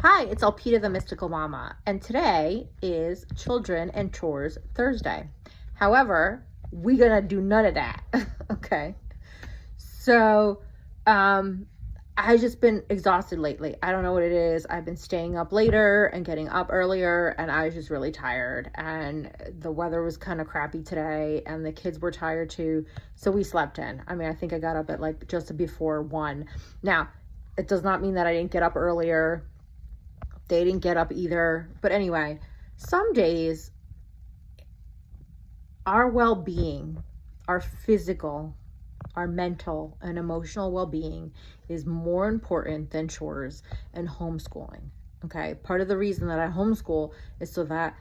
Hi, it's Alpita the Mystical Mama, and today is Children and Chores Thursday. However, we're gonna do none of that. Okay. So, I've just been exhausted lately. I don't know what it is. I've been staying up later and getting up earlier, and I was just really tired. And the weather was kind of crappy today, and the kids were tired too. So we slept in. I mean, I think I got up at like just before 1. Now, it does not mean that I didn't get up earlier. They didn't get up either. But anyway, some days our well-being, our physical, our mental and emotional well-being is more important than chores and homeschooling. Okay. Part of the reason that I homeschool is so that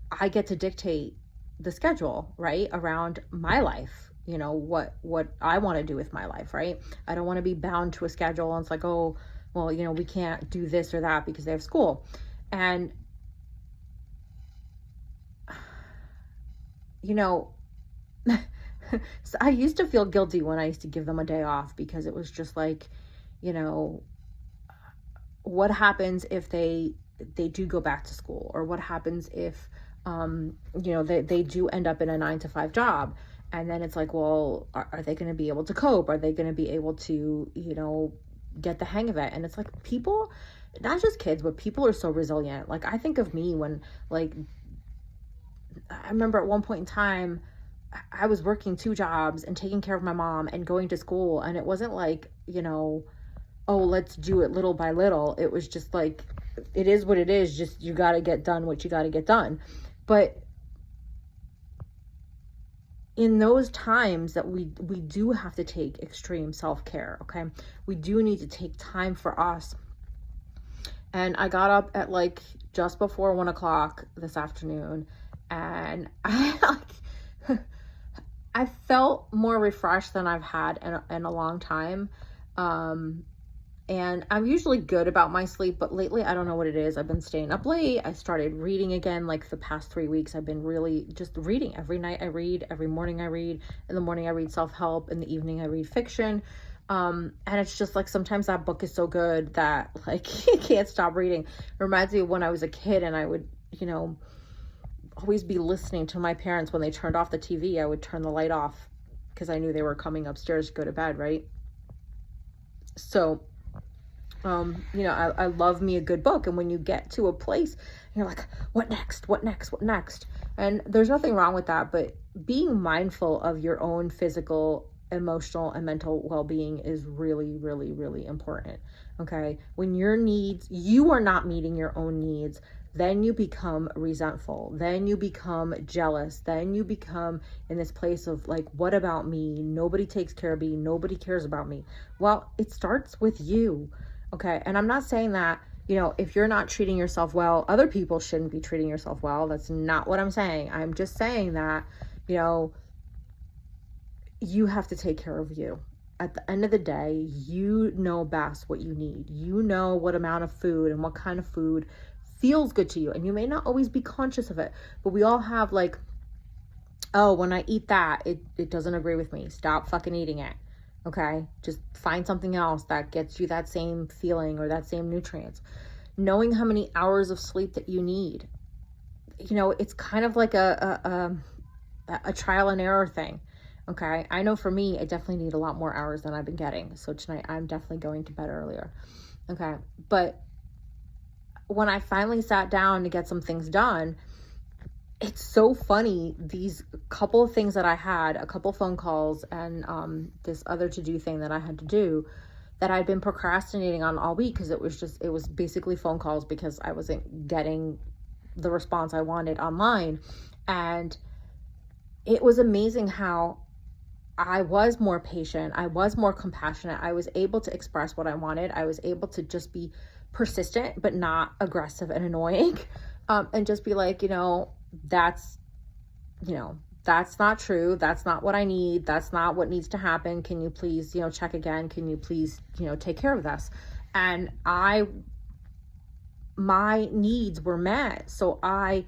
I get to dictate the schedule, right? Around my life, what I want to do with my life, right? I don't want to be bound to a schedule and it's like, oh, well, we can't do this or that because they have school. And, so I used to feel guilty when I used to give them a day off because it was just like, what happens if they do go back to school, or what happens if, they do end up in a 9 to 5 job. And then it's like, well, are they going to be able to cope? Are they going to be able to, get the hang of it? And it's like people, not just kids, but people are so resilient. Like I think of me when, like, I remember at one point in time, I was working 2 jobs and taking care of my mom and going to school. And it wasn't like, oh, let's do it little by little. It was just like, it is what it is. Just, you got to get done what you got to get done. But in those times that we do have to take extreme self-care, okay? We do need to take time for us. And I got up at like just before 1 o'clock this afternoon, and I felt more refreshed than I've had in a long time. And I'm usually good about my sleep, but lately, I don't know what it is. I've been staying up late. I started reading again, like the past 3 weeks. I've been really just reading. Every night I read, every morning I read. In the morning I read self-help. In the evening I read fiction. And it's just like, sometimes that book is so good that like, you can't stop reading. It reminds me of when I was a kid and I would, always be listening to my parents when they turned off the TV. I would turn the light off because I knew they were coming upstairs to go to bed, right? So, I love me a good book. And when you get to a place, you're like, what next? What next? What next? And there's nothing wrong with that. But being mindful of your own physical, emotional, and mental well-being is really, really, really important. Okay. When you are not meeting your own needs, then you become resentful. Then you become jealous. Then you become in this place of like, what about me? Nobody takes care of me. Nobody cares about me. Well, it starts with you. Okay. And I'm not saying that, if you're not treating yourself well, other people shouldn't be treating yourself well. That's not what I'm saying. I'm just saying that, you have to take care of you. At the end of the day, you know best what you need. You know what amount of food and what kind of food feels good to you. And you may not always be conscious of it, but we all have like, oh, when I eat that, it doesn't agree with me. Stop fucking eating it. Okay. Just find something else that gets you that same feeling or that same nutrients. Knowing how many hours of sleep that you need, it's kind of like a trial and error thing. Okay. I know for me, I definitely need a lot more hours than I've been getting. So tonight I'm definitely going to bed earlier. Okay. But when I finally sat down to get some things done, it's so funny. These couple of things that I had, a couple phone calls and this other to-do thing that I had to do that I'd been procrastinating on all week because it was basically phone calls because I wasn't getting the response I wanted online. And it was amazing how I was more patient. I was more compassionate. I was able to express what I wanted. I was able to just be persistent, but not aggressive and annoying. And just be like, that's not true. That's not what I need. That's not what needs to happen. Can you please, check again? Can you please, take care of this? And my needs were met. So I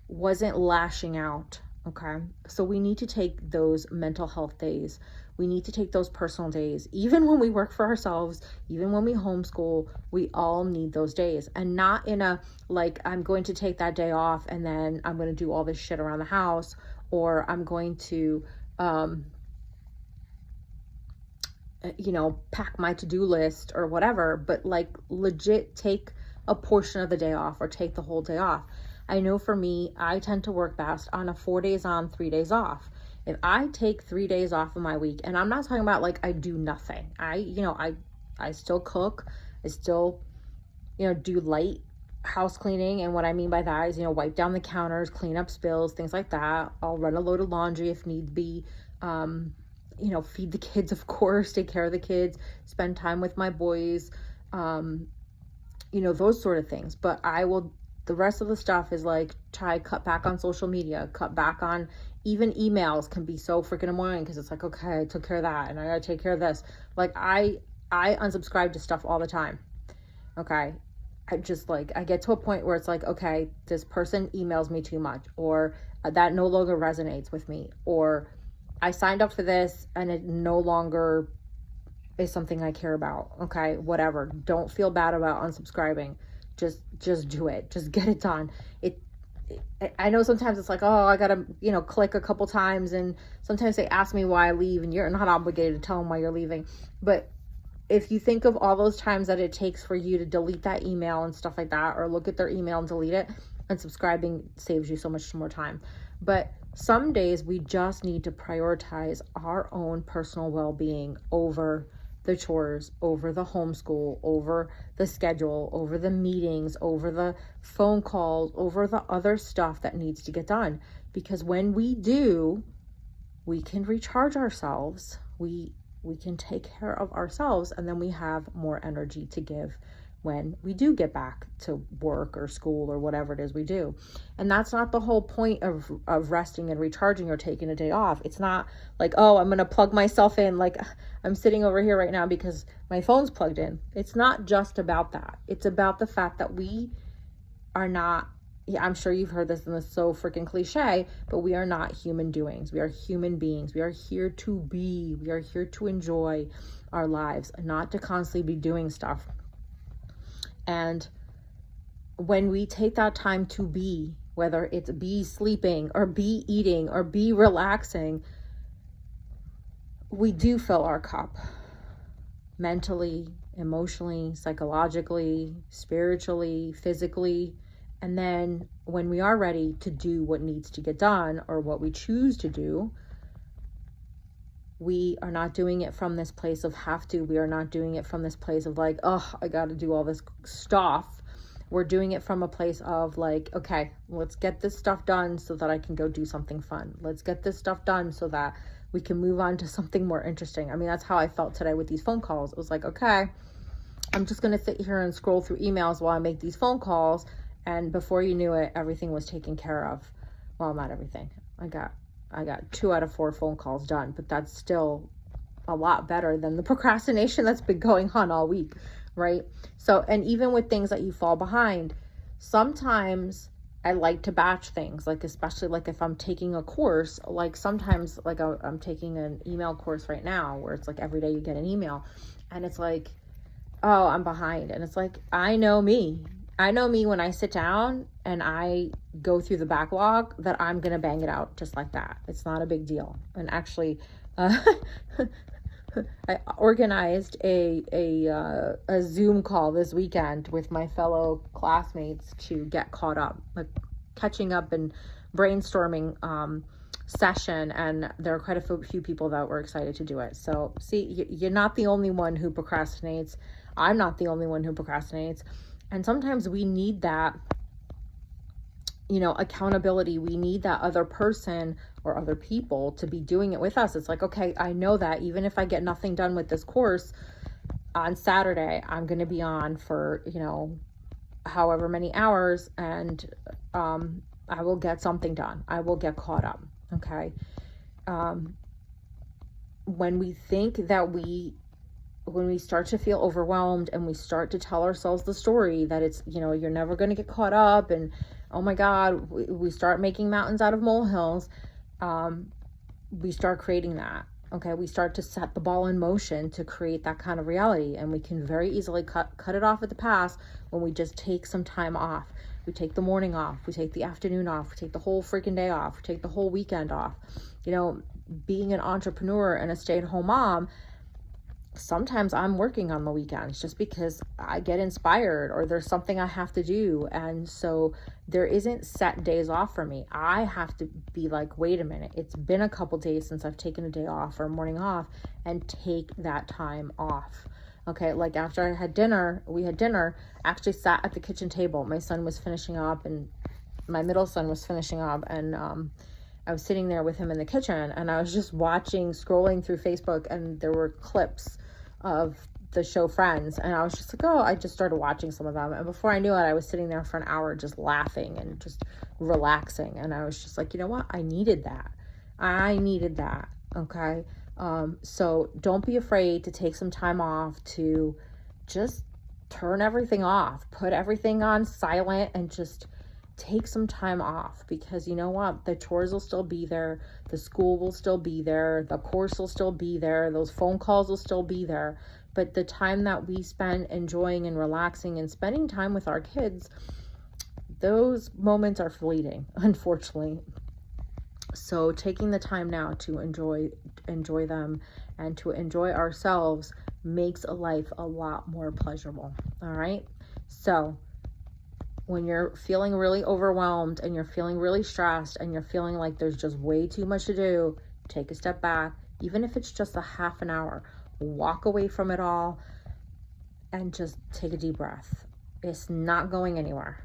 wasn't lashing out. Okay. So we need to take those mental health days. We need to take those personal days. Even when we work for ourselves, even when we homeschool, we all need those days. And not in a, like, I'm going to take that day off and then I'm going to do all this shit around the house, or I'm going to, pack my to-do list or whatever, but like legit take a portion of the day off or take the whole day off. I know for me, I tend to work best on a 4 days on, 3 days off. If I take 3 days off of my week, and I'm not talking about like I do nothing. I still cook. I still, do light house cleaning. And what I mean by that is, wipe down the counters, clean up spills, things like that. I'll run a load of laundry if need be. Feed the kids, of course, take care of the kids, spend time with my boys, those sort of things. But the rest of the stuff is like, try cut back on social media, cut back on, even emails can be so freaking annoying because it's like, okay, I took care of that and I gotta take care of this. Like I unsubscribe to stuff all the time. Okay. I get to a point where it's like, okay, this person emails me too much, or that no longer resonates with me, or I signed up for this and it no longer is something I care about. Okay, whatever. Don't feel bad about unsubscribing. Just do it. Just get it done. I know sometimes it's like, oh, I gotta, click a couple times, and sometimes they ask me why I leave, and you're not obligated to tell them why you're leaving. But if you think of all those times that it takes for you to delete that email and stuff like that, or look at their email and delete it, unsubscribing saves you so much more time. But some days we just need to prioritize our own personal well-being over the chores, over the homeschool, over the schedule, over the meetings, over the phone calls, over the other stuff that needs to get done. Because when we do, we can recharge ourselves. We can take care of ourselves, and then we have more energy to give when we do get back to work or school or whatever it is we do. And that's not the whole point of resting and recharging or taking a day off. It's not like, oh, I'm going to plug myself in. Like I'm sitting over here right now because my phone's plugged in. It's not just about that. It's about the fact that we are not, I'm sure you've heard this and it's so freaking cliche, but we are not human doings. We are human beings. We are here to be. We are here to enjoy our lives, not to constantly be doing stuff. And when we take that time to be, whether it's be sleeping or be eating or be relaxing, we do fill our cup mentally, emotionally, psychologically, spiritually, physically. And then when we are ready to do what needs to get done or what we choose to do, we are not doing it from this place of have to. We are not doing it from this place of like, oh, I got to do all this stuff. We're doing it from a place of like, okay, let's get this stuff done so that I can go do something fun. Let's get this stuff done so that we can move on to something more interesting. I mean, that's how I felt today with these phone calls. It was like, okay, I'm just going to sit here and scroll through emails while I make these phone calls. And before you knew it, everything was taken care of. Well, not everything. I got 2 out of 4 phone calls done, but that's still a lot better than the procrastination that's been going on all week, right? So, and even with things that you fall behind, sometimes I like to batch things, like especially like if I'm taking a course, like sometimes like I'm taking an email course right now where it's like every day you get an email and it's like, oh, I'm behind. And it's like, I know me when I sit down and I go through the backlog that I'm going to bang it out just like that. It's not a big deal. And actually, I organized a Zoom call this weekend with my fellow classmates to get caught up, like catching up and brainstorming session. And there are quite a few people that were excited to do it. So see, you're not the only one who procrastinates. I'm not the only one who procrastinates. And sometimes we need that, accountability. We need that other person or other people to be doing it with us. It's like, okay, I know that even if I get nothing done with this course on Saturday, I'm going to be on for, however many hours, and I will get something done. I will get caught up. Okay. When we think that when we start to feel overwhelmed and we start to tell ourselves the story that it's, you're never going to get caught up, and oh my God, we start making mountains out of molehills. We start creating that. Okay, we start to set the ball in motion to create that kind of reality, and we can very easily cut it off at the pass when we just take some time off. We take the morning off, we take the afternoon off, we take the whole freaking day off, we take the whole weekend off. You know, being an entrepreneur and a stay-at-home mom, sometimes I'm working on the weekends just because I get inspired or there's something I have to do. And so there isn't set days off for me. I have to be like, wait a minute, it's been a couple days since I've taken a day off or a morning off, and take that time off. Okay, like after we had dinner, I actually sat at the kitchen table. My son was finishing up and my middle son was finishing up, and I was sitting there with him in the kitchen, and I was just scrolling through Facebook, and there were clips of the show Friends, and I was just like, oh, I just started watching some of them, and before I knew it, I was sitting there for an hour just laughing and just relaxing, and I was just like, you know what, I needed that, okay? So don't be afraid to take some time off to just turn everything off, put everything on silent, and just take some time off, because you know what, the chores will still be there, the school will still be there, the course will still be there, those phone calls will still be there, but the time that we spend enjoying and relaxing and spending time with our kids, those moments are fleeting, unfortunately. So taking the time now to enjoy them and to enjoy ourselves makes a life a lot more pleasurable. All right, so when you're feeling really overwhelmed and you're feeling really stressed and you're feeling like there's just way too much to do, take a step back, even if it's just a half an hour, walk away from it all and just take a deep breath. It's not going anywhere,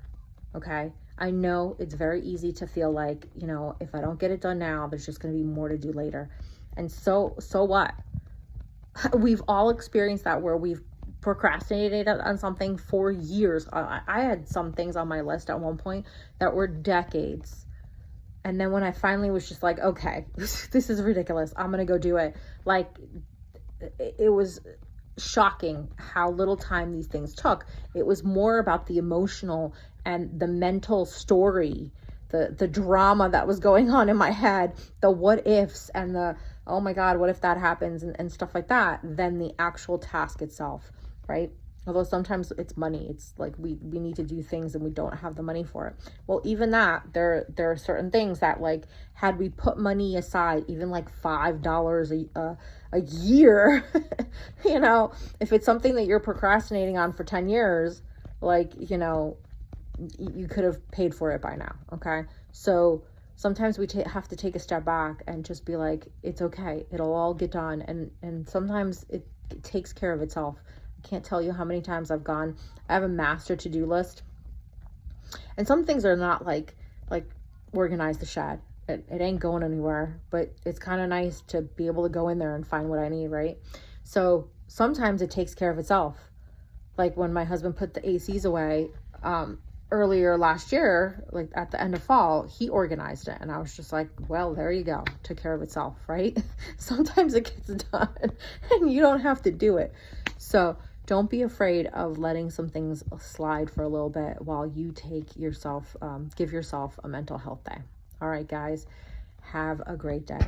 okay? I know it's very easy to feel like, you know, if I don't get it done now, there's just going to be more to do later. And so what? We've all experienced that, where we've procrastinated on something for years. I had some things on my list at one point that were decades. And then when I finally was just like, okay, this is ridiculous, I'm going to go do it. Like, it was shocking how little time these things took. It was more about the emotional and the mental story, the drama that was going on in my head, the what ifs and the, oh my God, what if that happens and stuff like that, than the actual task itself, right? Although sometimes it's money. It's like we need to do things and we don't have the money for it. Well, even that, there are certain things that, like, had we put money aside, even like $5 a year, you know, if it's something that you're procrastinating on for 10 years, like, you know, you could have paid for it by now, okay? So sometimes we have to take a step back and just be like, it's okay, it'll all get done. And sometimes it takes care of itself. I can't tell you how many times I have a master to-do list, and some things are not like organize the shed. It ain't going anywhere, but it's kind of nice to be able to go in there and find what I need, right? So sometimes it takes care of itself. Like when my husband put the ACs away, earlier last year, like at the end of fall, he organized it, and I was just like, well, there you go, took care of itself, right? Sometimes it gets done and you don't have to do it. So don't be afraid of letting some things slide for a little bit while you give yourself a mental health day. All right, guys, have a great day.